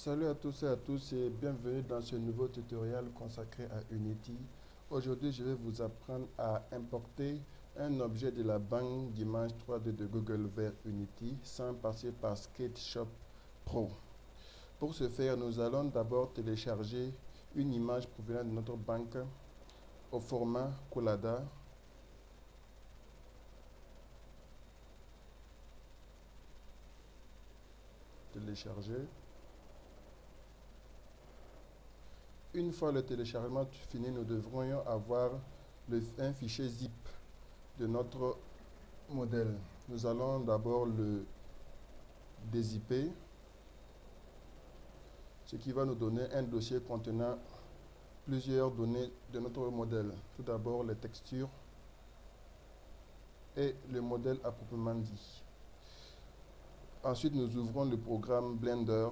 Salut à tous et à tous et bienvenue dans ce nouveau tutoriel consacré à Unity. Aujourd'hui, je vais vous apprendre à importer un objet de la banque d'images 3D de Google vers Unity sans passer par SketchUp Pro. Pour ce faire, nous allons d'abord télécharger une image provenant de notre banque au format Collada. Télécharger. Une fois le téléchargement fini, nous devrions avoir un fichier zip de notre modèle. Nous allons d'abord le dézipper, ce qui va nous donner un dossier contenant plusieurs données de notre modèle. Tout d'abord les textures et le modèle à proprement dit. Ensuite, nous ouvrons le programme Blender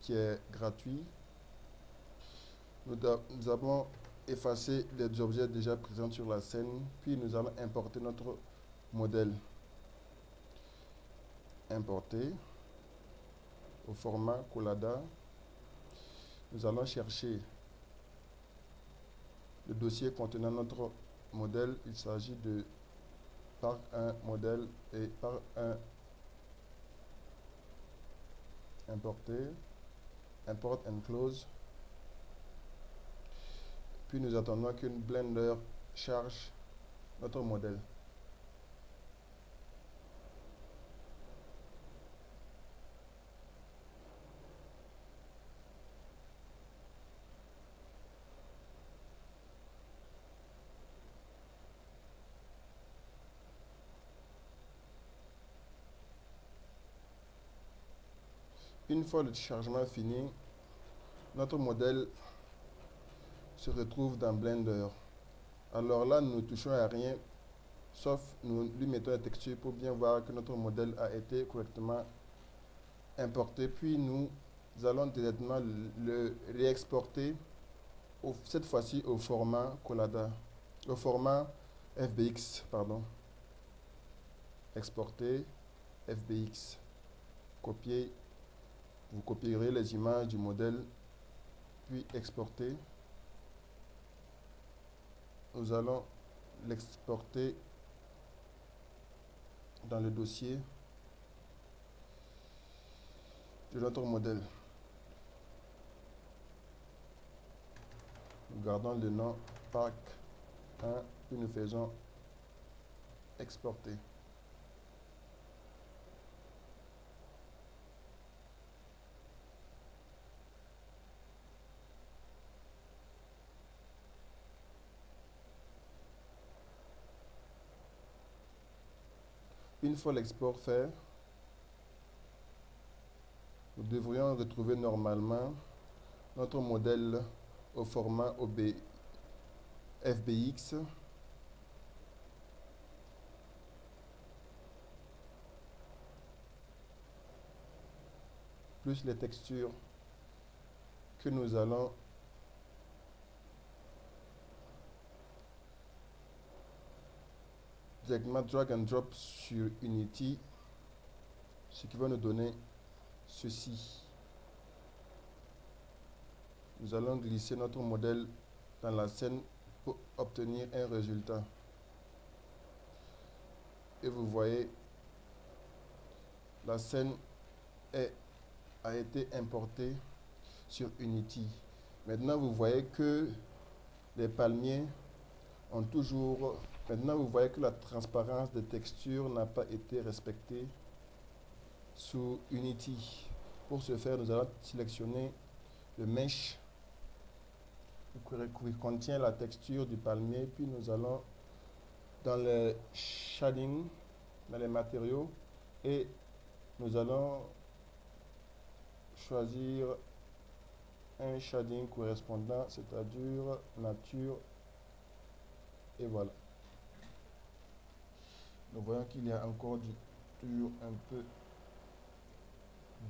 qui est gratuit. Nous avons effacé les objets déjà présents sur la scène, puis nous allons importer notre modèle. Importer au format Collada. Nous allons chercher le dossier contenant notre modèle. Il s'agit de Parc 1 modèle et Parc 1 importer, import and close. Puis nous attendons qu'une Blender charge notre modèle. Une fois le chargement fini, notre modèle se retrouve dans Blender. Alors là, nous ne touchons à rien, sauf nous lui mettons la texture pour bien voir que notre modèle a été correctement importé. Puis nous allons directement le réexporter, cette fois-ci au format Collada, au format FBX, pardon. Exporter, FBX, copier. Vous copierez les images du modèle, puis exporter. Nous allons l'exporter dans le dossier de notre modèle. Nous gardons le nom Parc 1, puis nous faisons exporter. Une fois l'export fait, nous devrions retrouver normalement notre modèle au format FBX. Plus les textures que nous allons directement drag and drop sur Unity, ce qui va nous donner ceci. Nous allons glisser notre modèle dans la scène pour obtenir un résultat. Et vous voyez, la scène a été importée sur Unity. Maintenant, vous voyez que les palmiers ont toujours... Maintenant, vous voyez que la transparence des textures n'a pas été respectée sous Unity. Pour ce faire, nous allons sélectionner le mesh qui contient la texture du palmier, puis nous allons dans le shading, dans les matériaux, et nous allons choisir un shading correspondant, c'est-à-dire nature, et voilà. Nous voyons qu'il y a encore toujours un peu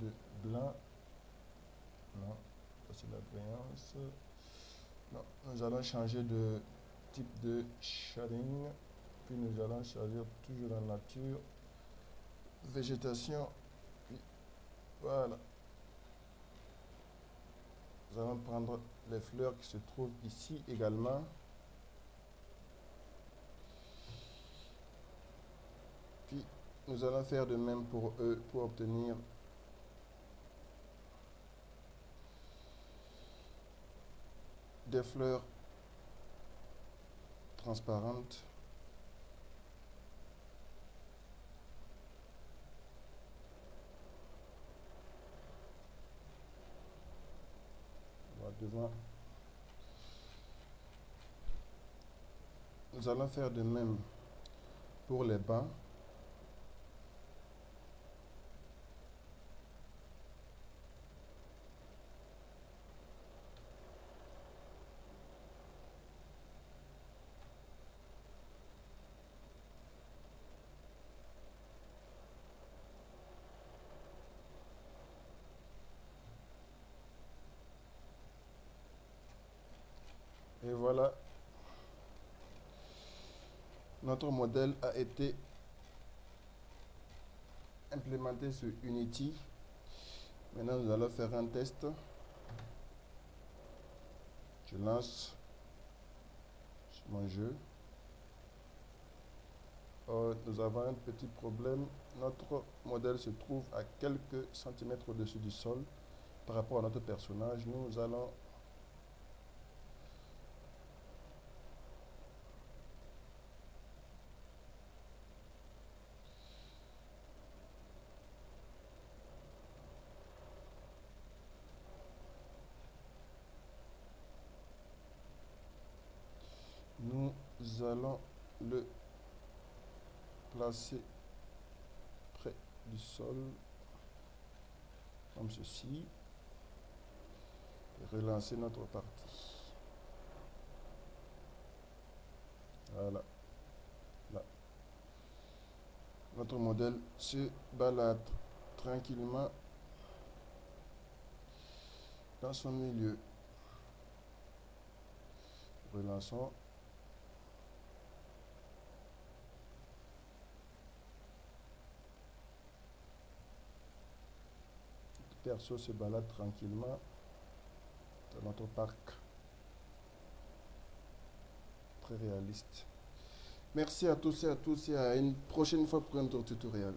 de blanc. Non, c'est la brillance. Non, nous allons changer de type de shading, puis nous allons choisir toujours la nature, végétation, puis voilà. allons prendre les fleurs qui se trouvent ici également. Puis nous allons faire de même pour eux pour obtenir des fleurs transparentes. Voilà, devant. Nous allons faire de même pour les bas. Et voilà, notre modèle a été implémenté sur Unity. Maintenant, nous allons faire un test. Je lance mon jeu. Oh, nous avons un petit problème. Notre modèle se trouve à quelques centimètres au-dessus du sol par rapport à notre personnage. Nous allons le placer près du sol comme ceci et relancer notre partie. Voilà. Là. Notre modèle se balade tranquillement dans son milieu. Relançons. Le perso se balade tranquillement dans notre parc. Très réaliste. Merci à tous et à une prochaine fois pour un autre tutoriel.